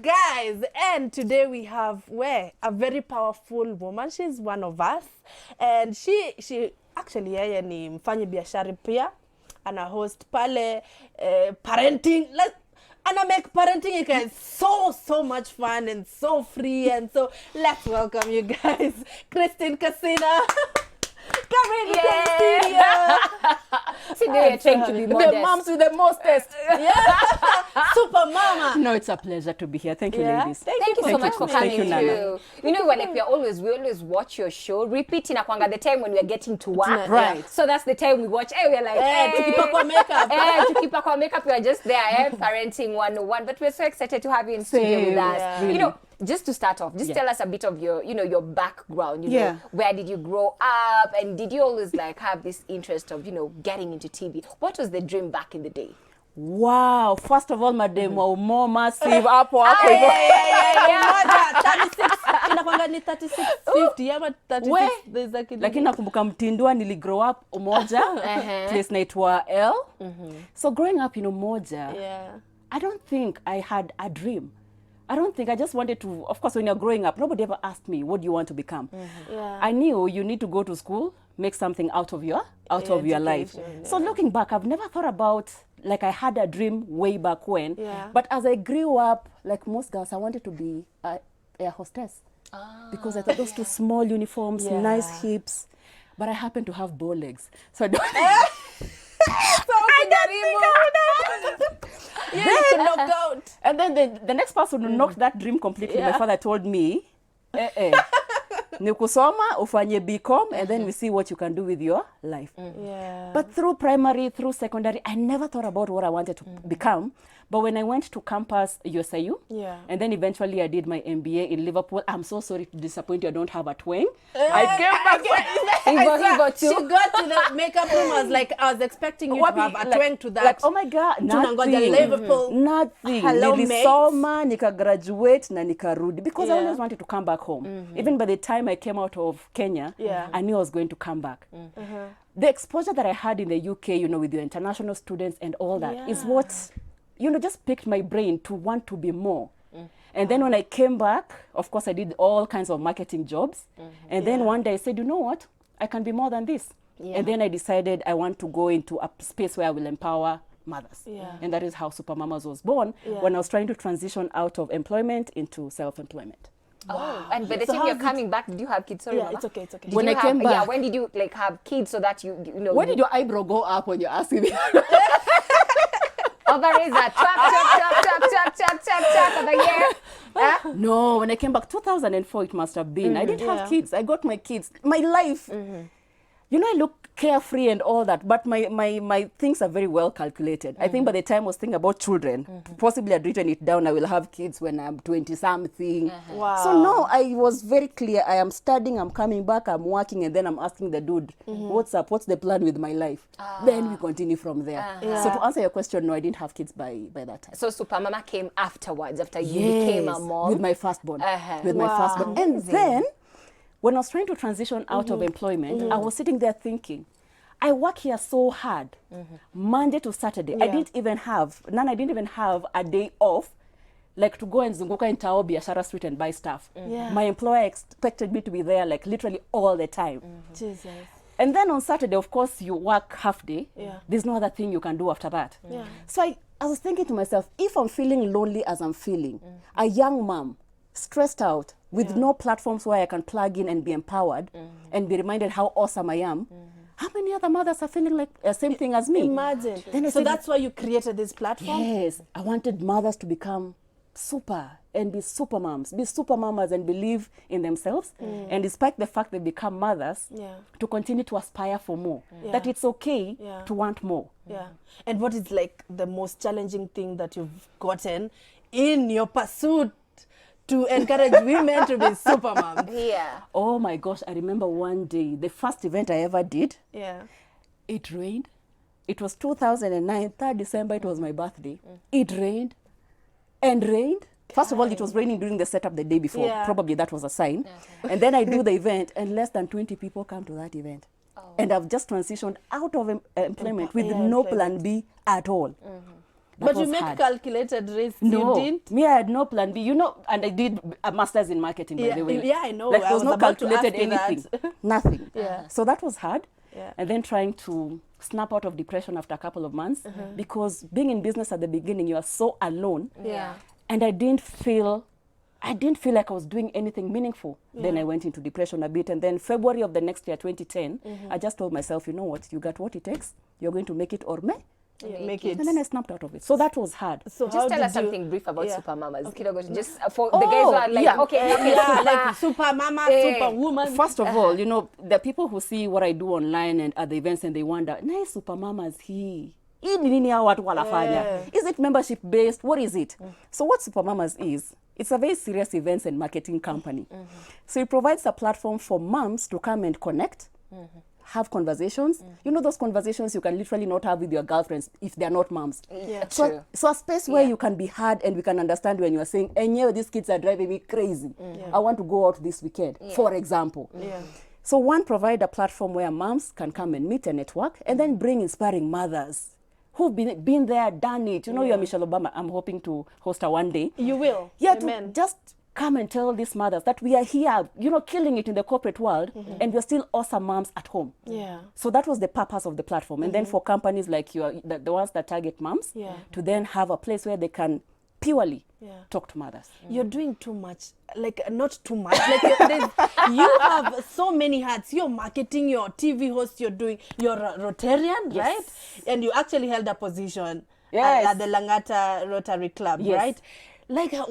guys, and today we have a very powerful woman. She's one of us, and she actually yeye ni mfanya biashara pia, ana host pale parenting. And I make parenting again so much fun and so free, and so let's welcome you guys, Khasinah. Come in the studio. Today I trying to be modest. The moms with the mostest. Super mama. No, it's a pleasure to be here. Thank you, ladies. Thank you so much for coming Nana. You know, like we always watch your show. Repeating the time when we are getting to work. Right. So that's the time we watch. Hey, we're like, to keep up our makeup. To keep up our makeup. We are just there, parenting 101. But we're so excited to have you in studio with us. Yeah. Really. You know, just to start off, just tell us a bit of your, your background. You know, where did you grow up, and did you always like have this interest of, getting into TV? What was the dream back in the day? Wow, first of all, madam, more massive up. 36 inakwanga ni 3650 ama 36 lakini nakumbuka Mtindwa nili grow up Umoja place naitwa L. So growing up in Umoja, I don't think I had a dream. I just wanted to, of course, when you're growing up, nobody ever asked me, what do you want to become? I knew you need to go to school, make something out of your life. So looking back, I've never thought about, like I had a dream way back when. But as I grew up, like most girls, I wanted to be a hostess. Because I thought those two small uniforms, nice hips, but I happen to have bow legs. So I don't to knock out. And then the next person who knocked that dream completely, my father told me, ni kusoma, ufanye BCom, and then we see what you can do with your life. But through primary, through secondary, I never thought about what I wanted to become. But when I went to campus USIU, and then eventually I did my MBA in Liverpool, I'm so sorry to disappoint you, I don't have a twang. I came back. She got to the makeup room. I was expecting you to have a twang to that. Like, oh my God, nothing. Liverpool. Nothing. Hello, Nilisoma, nika graduate, na nikarudi. Because I always wanted to come back home. Even by the time I came out of Kenya, I knew I was going to come back. The exposure that I had in the UK, with your international students and all that, is what, just picked my brain to want to be more. And then when I came back, of course, I did all kinds of marketing jobs. And then one day I said, you know what? I can be more than this. And then I decided I want to go into a space where I will empower mothers. And that is how Super Mamas was born, when I was trying to transition out of employment into self-employment. Wow. And by the time you're coming back, did you have kids? Sorry, Mama. It's okay. When I came back. When did you have kids so that you know? When did your eyebrow go up when you're asking me? Ovaries are tap of the year. No, when I came back, 2004 it must have been. I didn't have kids. I got my kids. My life, I look carefree and all that, but my things are very well calculated. I think by the time I was thinking about children, possibly I'd written it down, I will have kids when I'm 20-something. Wow. So no, I was very clear. I am studying, I'm coming back, I'm working, and then I'm asking the dude, what's up? What's the plan with my life? Then we continue from there. So to answer your question, no, I didn't have kids by that time. So Super Mama came afterwards, after you became a mom? With my firstborn. With my firstborn. And then, when I was trying to transition out of employment, I was sitting there thinking, I work here so hard, Monday to Saturday. I didn't even have a day off, like to go and zunguka in Tao Biashara Street and buy stuff. My employer expected me to be there like literally all the time. Jesus. And then on Saturday, of course, you work half day. There's no other thing you can do after that. So I was thinking to myself, if I'm feeling lonely as I'm feeling, a young mom, stressed out, with no platforms where I can plug in and be empowered and be reminded how awesome I am, how many other mothers are feeling like the same thing as me? Imagine. Then I so said, that's why you created this platform? Yes. I wanted mothers to become super and be super moms, be super mamas and believe in themselves. And despite the fact they become mothers, to continue to aspire for more. That it's okay to want more. And what is like the most challenging thing that you've gotten in your pursuit to encourage women to be super moms? Oh my gosh, I remember one day, the first event I ever did, it rained. It was 2009, 3rd December, it was my birthday. It rained and rained. First of all, it was raining during the setup the day before. Probably that was a sign. And then I do the event and less than 20 people come to that event. And I've just transitioned out of employment with no plan B at all. But you was make hard. calculated risks. No, You didn't? me, I had no plan B. You know, and I did a master's in marketing, by the way. Yeah, I know. Like, I there was was no about to calculated ask you that. anything. Nothing. Yeah. So that was hard. Yeah. And then trying to snap out of depression after a couple of months, because being in business at the beginning, you are so alone. Yeah. And I didn't feel like I was doing anything meaningful. Then I went into depression a bit. And then February of the next year, 2010, I just told myself, you know what, you got what it takes. You're going to make it or me. Make it. And then I snapped out of it. So that was hard. So how Just tell did us something brief about Yeah. super mamas. Kidogo, just for the guys who are like, yeah. okay, Yeah, super, like super mama, super woman. First of all, you know, the people who see what I do online and at the events and they wonder, nice super mamas hii nini hao watu wanafanya? Is it membership based? What is it? So what Super Mamas is, it's a very serious events and marketing company. So it provides a platform for moms to come and connect, have conversations. You know those conversations you can literally not have with your girlfriends if they're not moms. Yeah. True. So a space where you can be heard and we can understand when you are saying, "Enyewe, these kids are driving me crazy. I want to go out this weekend," for example. Yeah. So one, provide a platform where moms can come and meet and network, and then bring inspiring mothers who've been there, done it. You know, you're Michelle Obama. I'm hoping to host her one day. You will. Yeah, Amen. to just come and tell these mothers that we are here, you know, killing it in the corporate world, and we're still awesome moms at home. Yeah. So that was the purpose of the platform. And then for companies like the ones that target moms, Yeah. to then have a place where they can purely talk to mothers. You're doing too much. Like, not too much. Like, you have so many hats. You're marketing, you're TV host, you're a Rotarian, right? And you actually held a position at the Langata Rotary Club, right? Like, how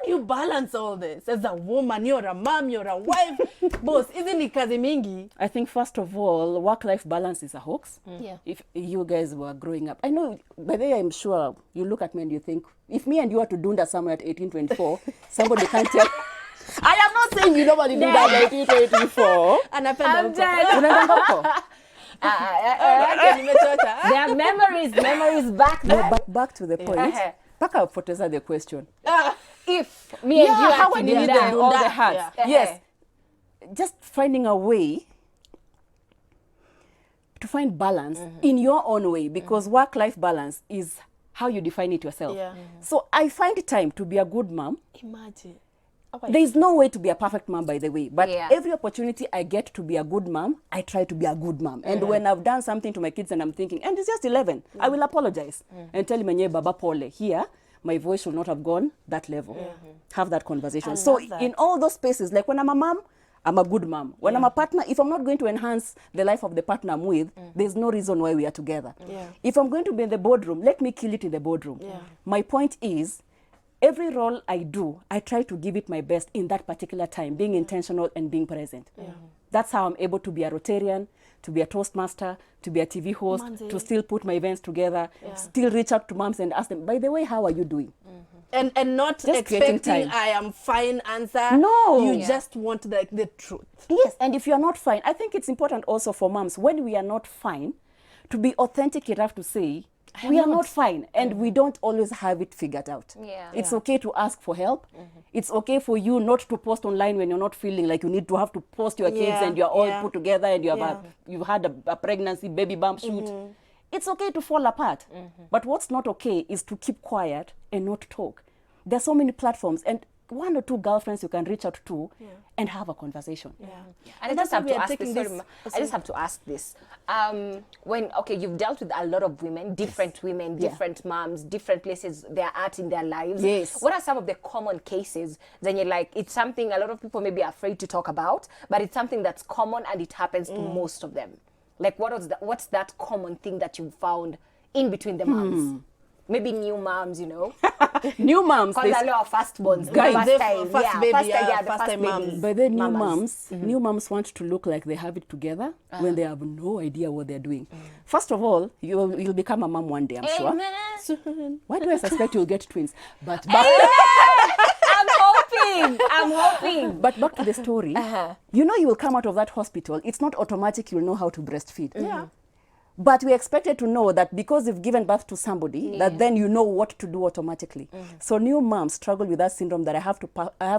do you balance all this? As a woman, you're a mom, you're a wife, boss. Isn't it kazi mingi? I think, first of all, work-life balance is a hoax. Yeah. If you guys were growing up, I know, by the way, I'm sure you look at me and you think, if me and you were to dunda somewhere at 1824, somebody can't tell. I am not saying you nobody do that at 1824. Anapenda I'm huko. dead. Unaenda huko? Okay, nimechoka. There are memories back No, then. but back to the point. Paka poteza the question. If me and you how had I to did do that, all the hats. Yeah. Yes. Just finding a way to find balance in your own way, because work-life balance is how you define it yourself. Yeah. So I find time to be a good mom. Imagine. There is no way to be a perfect mom, by the way, but Yeah. every opportunity I get to be a good mom, I try to be a good mom. And when I've done something to my kids and I'm thinking, and it's just 11, I will apologize and tell him, Baba Pole, here, my voice should not have gone that level. Have that conversation. I So love that. in all those spaces, like when I'm a mom, I'm a good mom. When I'm a partner, if I'm not going to enhance the life of the partner I'm with, there's no reason why we are together. Yeah. If I'm going to be in the boardroom, let me kill it in the boardroom. Yeah. My point is, every role I do, I try to give it my best in that particular time, being intentional and being present. That's how I'm able to be a Rotarian, to be a Toastmaster, to be a TV host, to still put my events together, still reach out to moms and ask them, by the way, how are you doing? And not Just creating expecting time. I am fine answer. No. You just want the truth. Yes, and if you're not fine, I think it's important also for moms, when we are not fine, to be authentic enough to say, we are not fine, and we don't always have it figured out. Yeah. It's okay to ask for help. It's okay for you not to post online when you're not feeling like you need to have to post your kids and you're all put together and you've had a pregnancy, baby bump shoot. It's okay to fall apart. But what's not okay is to keep quiet and not talk. There's so many platforms, and 1 or 2 girlfriends you can reach out to and have a conversation. And I just have to ask this. Sorry, I just have to ask this. You've dealt with a lot of women, different moms, different places they're at in their lives. Yes. What are some of the common cases? Then you're like, it's something a lot of people may be afraid to talk about, but it's something that's common and it happens to most of them. Like, what's that common thing that you found in between the moms? Maybe new moms, you know. New moms. Because a lot of firstborns. Guys, First time, first time moms. By the new moms want to look like they have it together when they have no idea what they're doing. First of all, you'll become a mom one day, I'm sure. Amen. Why do I suspect you'll get twins? But I'm hoping. But back to the story. You know, you will come out of that hospital. It's not automatic you'll know how to breastfeed. Yeah. But we expected to know that because you've given birth to somebody, that then you know what to do automatically. So new moms struggle with that syndrome that I have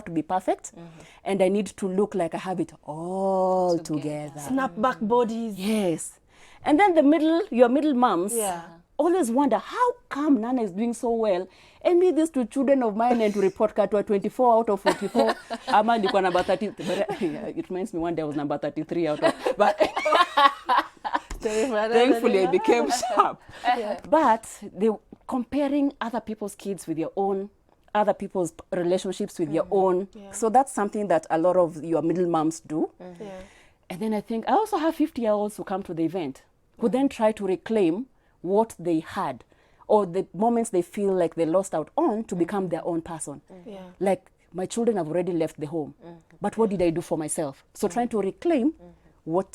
to be perfect, and I need to look like I have it all together. Snapback bodies. Yes. And then your middle moms, always wonder, how come Nana is doing so well? And me, these 2 children of mine, and to report Katwa 24 out of 44. Ama nilikuwa number 30. But, it reminds me one day I was number 33 out of... But thankfully, I became sharp. But they comparing other people's kids with your own, other people's relationships with your own. So that's something that a lot of your middle moms do. And then I think I also have 50-year-olds who come to the event who then try to reclaim what they had or the moments they feel like they lost out on to become their own person. Like, my children have already left the home, but what did I do for myself? So trying to reclaim what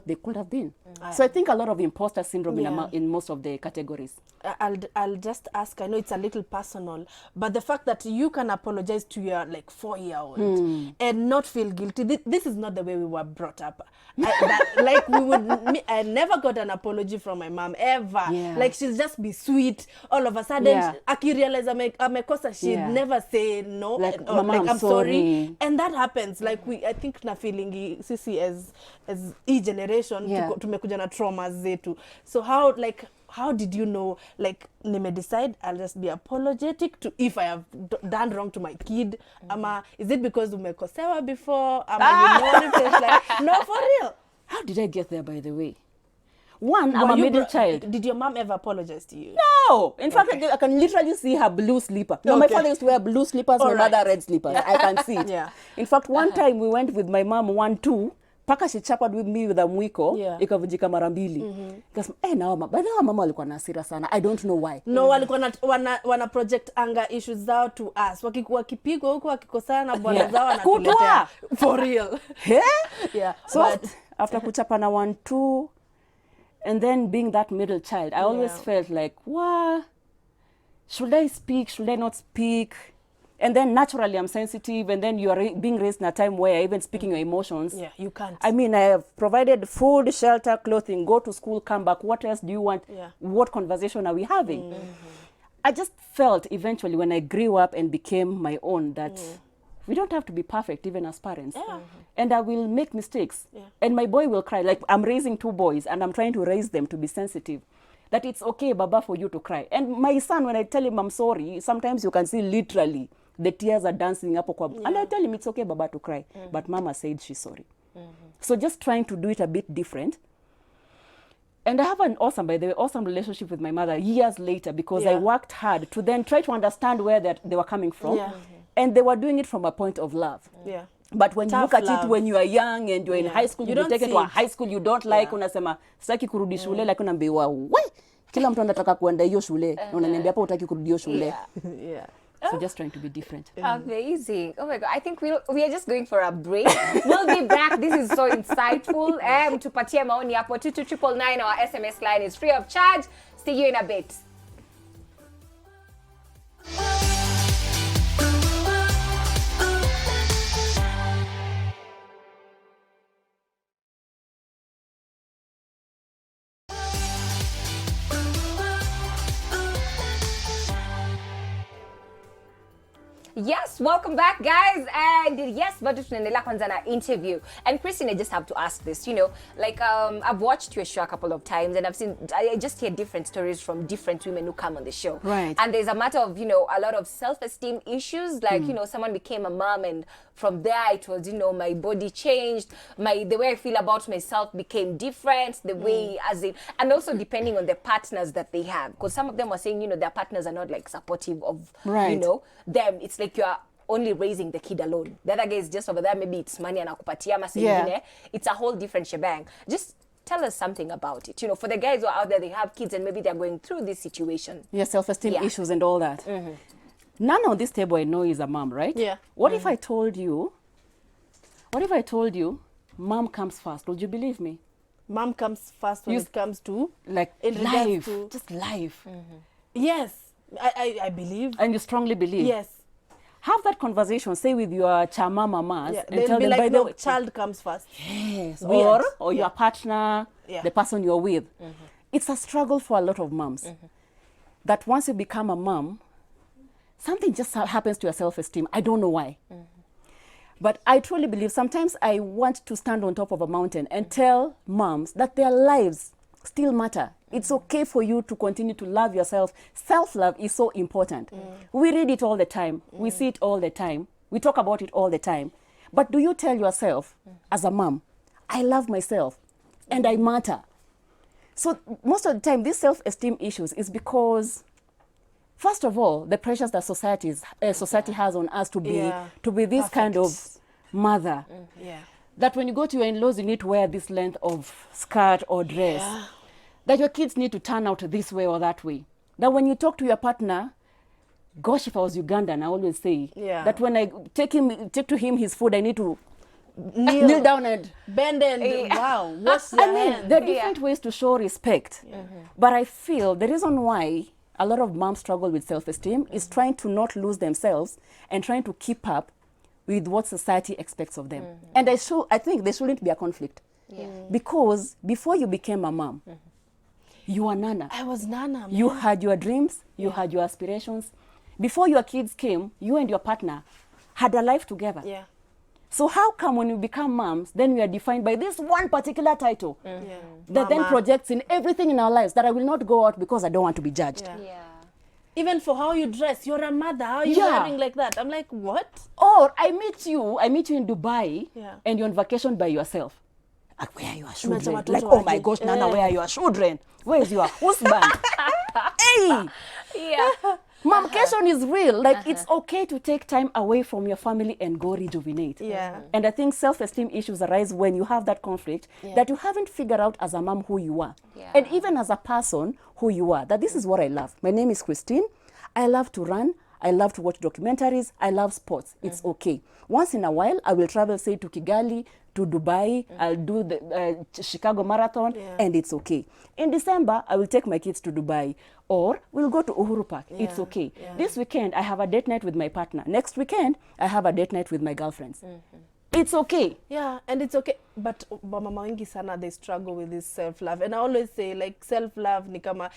they could have been. So I think a lot of imposter syndrome in most of the categories. I'll just ask, I know it's a little personal, but the fact that you can apologize to your like 4-year-old and not feel guilty, this is not the way we were brought up. I never got an apology from my mom ever. Like, she'll just be sweet. All of a sudden, aki realize amekosa, she'd never say no, like, or Mama, like, I'm sorry. sorry. And that happens. Like, I think na feeling sisi as generation tumekuja na traumas zetu. So how did you know, like, nime decide I'll just be apologetic to if I have done wrong to my kid? Ama is it because umekosewa before? Ama you know, like, no, for real. How did I get there, by the way? One, I'm a middle child. Did your mom ever apologize to you? No. In fact, I can literally see her blue slipper. No, my father used to wear blue slippers, my mother red slippers. I can see it. In fact, one time we went with my mom 1-2. Paka she chapered with me with a mwiko, ikavunjika mara mbili. Because by the way, mama alikuwa na hasira sana. I don't know why. No, walikuwa wana project anger issues zao to us. Wakipigwa huko wakikosana na bwana zao wanatuletea. For real. So after kuchapa na 1-2 and then being that middle child, I always felt like, what? Should I speak? Should I not speak? And then naturally I'm sensitive, and then you are being raised in a time where even speaking your emotions. You can't. I mean, I have provided food, shelter, clothing, go to school, come back. What else do you want? What conversation are we having? I just felt eventually when I grew up and became my own that we don't have to be perfect even as parents. And I will make mistakes. And my boy will cry. Like, I'm raising 2 boys and I'm trying to raise them to be sensitive. That it's okay, Baba, for you to cry. And my son, when I tell him I'm sorry, sometimes you can see literally the tears are dancing up. And I tell him it's okay, Baba, to cry. But Mama said she's sorry. So just trying to do it a bit different. And I have an awesome relationship with my mother years later, because I worked hard to then try to understand where they were coming from. And they were doing it from a point of love. But when you look at it when you are young and you're in high school, you take it to a high school you don't like, unasema sitaki kurudi shule, like unaambiwa, "We, kila mtu anataka kuenda hiyo shule." Na unaniambia hapa utaki kurudi hiyo shule. So just trying to be different. Amazing. Oh my God. I think we are just going for a break. We'll be back. This is so insightful. Tupatie maoni hapo 22999. Our SMS line is free of charge. See you in a bit. Yes, welcome back, guys. And yes, bado tunaendelea kwanza na interview. And Christine, I just have to ask this, you know, like I've watched your show a couple of times, and I just hear different stories from different women who come on the show. Right. And there's a matter of, you know, a lot of self-esteem issues, like, you know, someone became a mom, and from there it was, you know, my body changed, the way I feel about myself became different, the way and also depending on the partners that they have, because some of them were saying, you know, their partners are not like supportive of, you know, them. It's like you're only raising the kid alone. The other guy is just over there, maybe it's money anakupatia ama singine. It's a whole different shebang. Just tell us something about it. You know, for the guys who are out there, they have kids and maybe they're going through this situation. Self-esteem issues and all that. None on this table I know is a mom, right? What if I told you, mom comes first? Would you believe me? Mom comes first when it comes to like life, just life. Yes, I believe. And you strongly believe? Yes. Have that conversation, say with your chama mamas, and tell them, like, by the way, child comes first. Yes, or your partner, the person you're with. It's a struggle for a lot of moms. That once you become a mom, something just happens to your self-esteem. I don't know why. But I truly believe sometimes I want to stand on top of a mountain and tell moms that their lives still matter. It's okay for you to continue to love yourself. Self-love is so important. We read it all the time. We see it all the time. We talk about it all the time. But do you tell yourself, as a mom, I love myself and I matter? So most of the time, these self-esteem issues is because, first of all, the pressures that society has on us to be this kind of mother. That when you go to your in-laws, you need to wear this length of skirt or dress. That your kids need to turn out this way or that way. That when you talk to your partner, gosh, if I was Ugandan, I always say that when I take to him his food, I need to kneel down and bend and wow, wash your hands. There are different ways to show respect. But I feel the reason why a lot of moms struggle with self-esteem is trying to not lose themselves and trying to keep up with what society expects of them. And I think there shouldn't be a conflict. Because before you became a mom, you were Nana. I was Nana. Man. You had your dreams, you had your aspirations. Before your kids came, you and your partner had a life together. So how come when you become moms, then we are defined by this one particular title that then projects in everything in our lives, that I will not go out because I don't want to be judged. Even for how you dress, you're a mother. How are you wearing like that? I'm like, what? Or I meet you in Dubai and you're on vacation by yourself. Like, where are your children? Like, oh my gosh, Nana, where are your children? Where is your husband? Hey! Momcation is real. Like, it's okay to take time away from your family and go rejuvenate. And I think self-esteem issues arise when you have that conflict that you haven't figured out as a mom who you are. And even as a person who you are. That this is what I love. My name is Christine. I love to run. I love to watch documentaries. I love sports. It's okay. Once in a while, I will travel, say, to Kigali, to Dubai. I'll do the Chicago Marathon, and it's okay. In December, I will take my kids to Dubai, or we'll go to Uhuru Park. It's okay. This weekend, I have a date night with my partner. Next weekend, I have a date night with my girlfriends. It's okay. Yeah, and it's okay. But mama wengi sana, they struggle with this self-love. And I always say, like, self-love ni kama,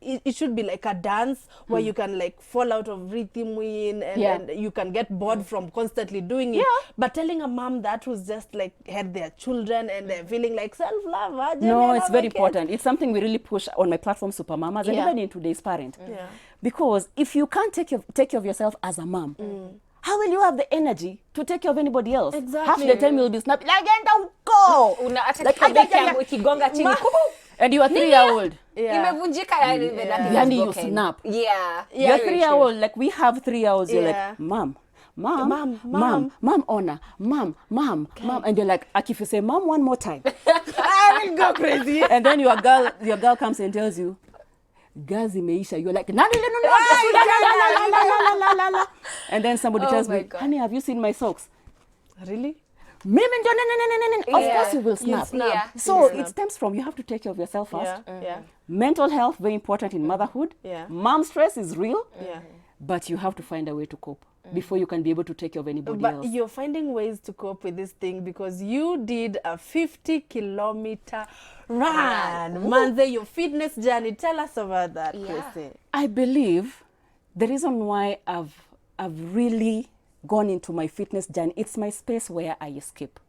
it should be like a dance where you can like fall out of rhythm and you can get bored from constantly doing it. But telling a mom that who's just like had their children and they're feeling like self-love. No, it's very important. It's something we really push on my platform, Super Mamas, and even in today's parent. Because if you can't take care of yourself as a mom, how will you have the energy to take care of anybody else? Half the time you'll be snapping, like, don't go! And you are 3-year-old. You snap. You're 3-year-old, like we have 3-year-olds, you're like, mom, honor, mom. And you're like, if you say mom one more time, I will go crazy. And then your girl comes and tells you, gas imeisha. You're like, no. And then somebody tells me, honey, have you seen my socks? Really? Of course you will snap. So it stems from, you have to take care of yourself first. Mental health, very important in motherhood. Mom stress is real, but you have to find a way to cope before you can be able to take care of anybody else. But you're finding ways to cope with this thing because you did a 50-kilometer run. Manze, your fitness journey. Tell us about that, Chrissy. I believe the reason why I've really gone into my fitness journey, it's my space where I escape.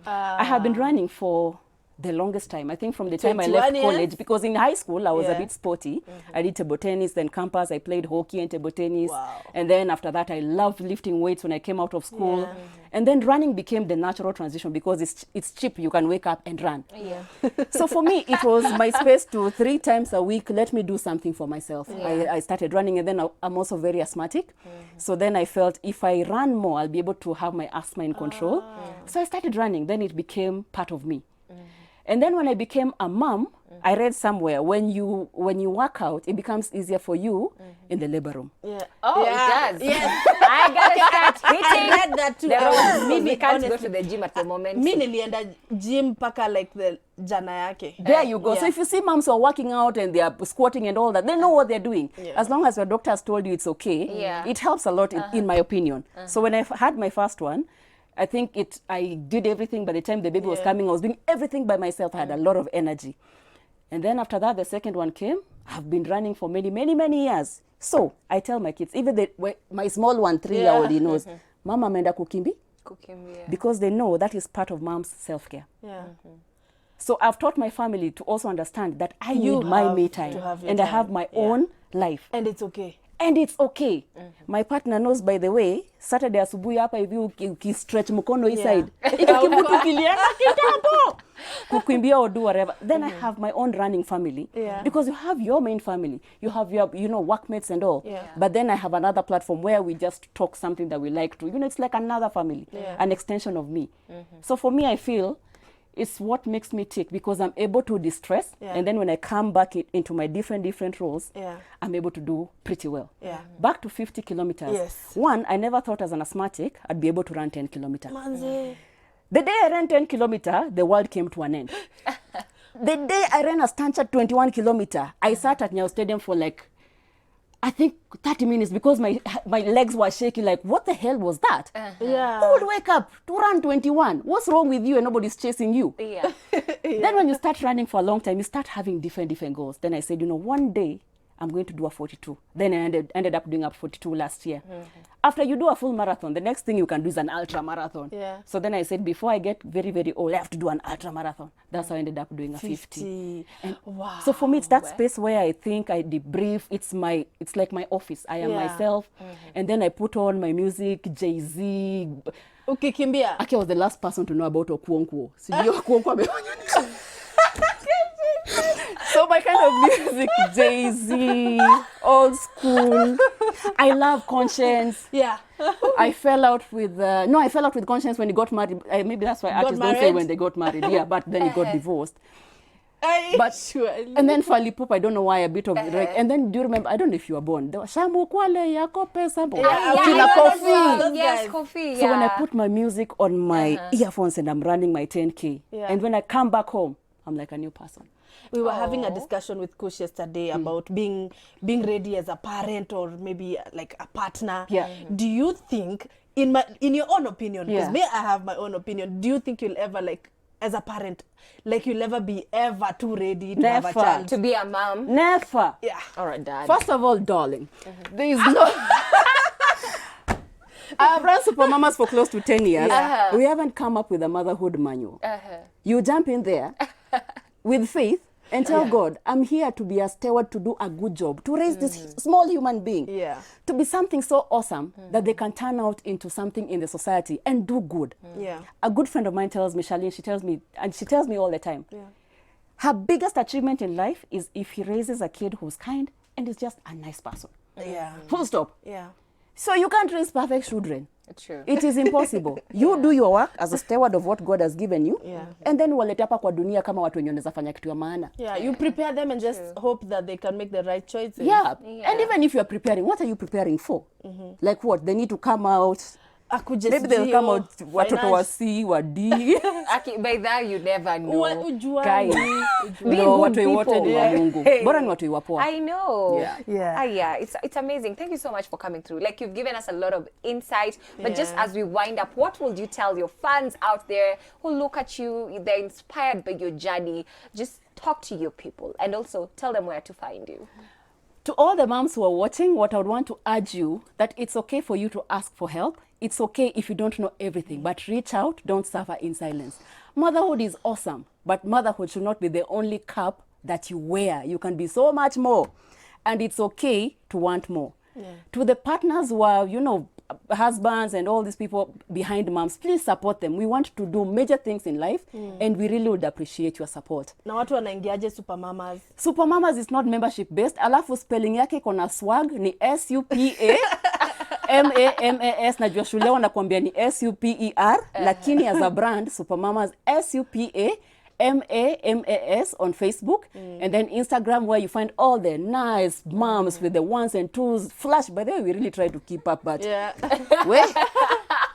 I have been running for the longest time. I think from the time I left college, because in high school I was a bit sporty. I did table tennis, then campus, I played hockey and table tennis. And then after that I loved lifting weights when I came out of school. And then running became the natural transition because it's cheap. You can wake up and run. So for me, it was my space to 3 times a week, let me do something for myself. I started running, and then I'm also very asthmatic. So then I felt if I run more, I'll be able to have my asthma in control. So I started running. Then it became part of me. And then when I became a mom, I read somewhere when you work out, it becomes easier for you in the labor room. It does. I gotta start hitting. I read that too. We can't go to the gym at the moment. Mi nilienda gym paka like the jana yake. There you go. So if you see moms who are working out and they are squatting and all that, they know what they're doing. As long as your doctor has told you it's okay, it helps a lot in my opinion. So when I had my first one, I think I did everything. By the time the baby was coming, I was doing everything by myself. I had a lot of energy. And then after that, the second one came. I've been running for many years. So I tell my kids, even my small one, 3-year-old, he knows, Mama ameenda kukimbi. Because they know that is part of mom's self-care. So I've taught my family to also understand that I You need my have me to time, have your and I time. have my Yeah. own life. And it's okay. And it's okay. My partner knows, by the way, Saturday asubuhi hapa hivi ukistretch mkono hii Yeah. side. Ikikibutu kilienda kitambo. Kukimbia or do whatever. Then I have my own running family. Yeah. Because you have your main family. You have your, workmates and all. Yeah. But then I have another platform where we just talk something that we like to. It's like another family. Yeah. An extension of me. So for me, I feel it's what makes me tick, because I'm able to distress, Yeah. and then when I come back into my different roles, Yeah. I'm able to do pretty well. Yeah. Back to 50 kilometers. Yes. One, I never thought as an asthmatic I'd be able to run 10 kilometers. Manze. The day I ran 10 kilometers, the world came to an end. The day I ran a stanchard 21 kilometers, I sat at Nyayo Stadium for like, I think 30 minutes, because my legs were shaking. Like, what the hell was that? Yeah. Who would wake up to run 21? What's wrong with you and nobody's chasing you? Yeah. Then when you start running for a long time, you start having different goals. Then I said, one day I'm going to do a 42. Then I ended up doing a 42 last year. After you do a full marathon, the next thing you can do is an ultra marathon. Yeah. So then I said, before I get very old, I have to do an ultra marathon. That's how I ended up doing a 50. And Wow. so for me, it's that space where I think I debrief. It's like my office. I am Yeah. myself. And then I put on my music, Jay-Z. Ukikimbia. Aki was the last person to know about Okuonkwo. Sijui Okuonkwo amefanya nini. So my kind of music, Jay-Z, old school. I love Conscience. Yeah. I fell out with Conscience when he got married. Maybe that's why artists don't say married? when they got married. Yeah, but then he got divorced. But surely. And then Fally Ipupa, I don't know why, a bit of and then do you remember? I don't know if you were born. There was Shamu Kwale Yako Pesa. I know those Yes, guys. coffee. So when I put my music on my earphones and I'm running my 10K, Yeah. and when I come back home, I'm like a new person. We were having a discussion with Kush yesterday about being ready as a parent, or maybe like a partner. Yeah. Do you think, in your own opinion, because Yeah. I have my own opinion, do you think you'll ever, like, as a parent, like, you'll never be ever too ready to have a Never. child? To be a mom. Never. Yeah. All right, Dad. First of all, darling, there is no... I've run Supermamas for close to 10 years. Yeah. We haven't come up with a motherhood manual. You jump in there with faith and tell God, I'm here to be a steward, to do a good job, to raise this small human being, Yeah. to be something so awesome that they can turn out into something in the society and do good. Yeah. A good friend of mine tells me, Charlene, she tells me all the time, her biggest achievement in life is if he raises a kid who's kind and is just a nice person. Yeah. Full stop. Yeah. So you can't raise perfect children. True. It is impossible. You do your work as a steward of what God has given you, Yeah. and then walete hapa kwa dunia kama watu wenye wanaweza fanya kitu ya maana. Yeah. You prepare them and just hope that they can make the right choices. Yeah. And even if you are preparing, what are you preparing for? Like what? They need to come out. Akuje Maybe they'll come out watoto wa finance. C, wa D. By that, you never know. Guys, Be no, good watu wote ni wa people. Mungu. Bora ni watu wapoa. I know. Yeah. Yeah. Yeah, it's amazing. Thank you so much for coming through. Like, you've given us a lot of insight. But just Yeah. as we wind up, what will you tell your fans out there who look at you, they're inspired by your journey? Just talk to your people and also tell them where to find you. To all the moms who are watching, what I would want to urge you, that it's okay for you to ask for help. It's okay if you don't know everything, but reach out, don't suffer in silence. Motherhood is awesome, but motherhood should not be the only cap that you wear. You can be so much more. And it's okay to want more. Yeah. To the partners who are, husbands and all these people behind moms, please support them. We want to do major things in life, and we really would appreciate your support. Na watu wanaingiaje Supermamas? Supermamas is not membership based. Alafu spelling yake kona swag ni SUPA MAMAS. Najua shule wanakuambia ni SUPER, lakini as a brand Supermamas SUPA MAMAS on Facebook, and then Instagram, where you find all the nice moms with the ones and twos. Flash, by the way, we really try to keep up, but well,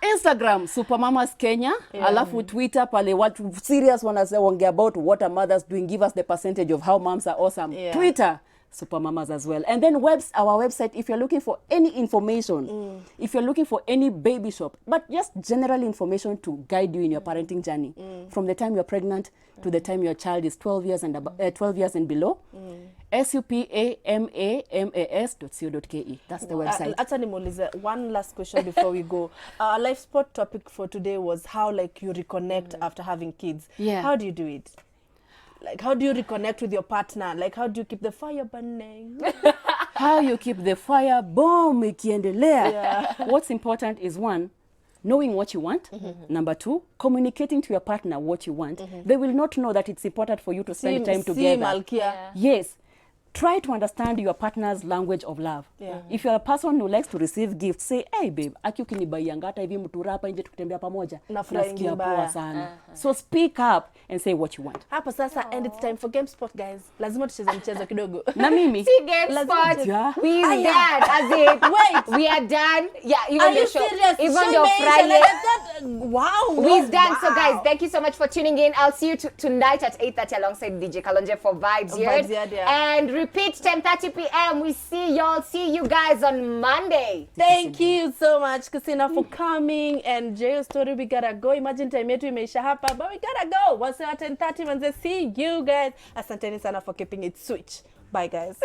Instagram Supermamas Kenya, alafu Twitter pale watu serious wanaongea about what are mothers doing, give us the percentage of how moms are awesome. Twitter Supermamas as well. And then our website, if you're looking for any information, if you're looking for any baby shop, but just general information to guide you in your parenting journey, from the time you're pregnant to the time your child is 12 years and 12 years and below, SUPAMAMAS.co.ke. That's the website. Acha nimuulize one last question before we go. Our life sport topic for today was how, like, you reconnect after having kids. Yeah. How do you do it? Like, how do you reconnect with your partner? Like, how do you keep the fire burning? How you keep the fire bomb ikiendelea. What's important is, one, knowing what you want. Number two, communicating to your partner what you want. They will not know that it's important for you to spend time together. Malkia. Yes. Try to understand your partner's language of love. If you're a person who likes to receive gifts, say, hey babe, aki ukinibaianga hata hivi mtura hapa nje tukitembea pamoja. Nasikia poa sana. So speak up and say what you want. Hapa sasa, and it's time for game spot, guys. Lazima tucheze mchezo kidogo. Na mimi. See, game spot. Yeah. We are done. As it. Wait. We are done. Yeah, even Are the you show. serious? Even Show the me, Friday. Wow. We're done. Wow. So guys, thank you so much for tuning in. I'll see you tonight at 8:30 alongside DJ Kalonje for Vibes here. Vibes Yard, yeah. And repeat 10:30 p.m. We see y'all. See you guys on Monday. Thank you so much, Khasinah, for coming. And Jail Story, we gotta go. Imagine time yetu imeisha hapa, but we gotta go. Once at 10:30, manze, see you guys. Asanteni sana for keeping it switch. Bye, guys.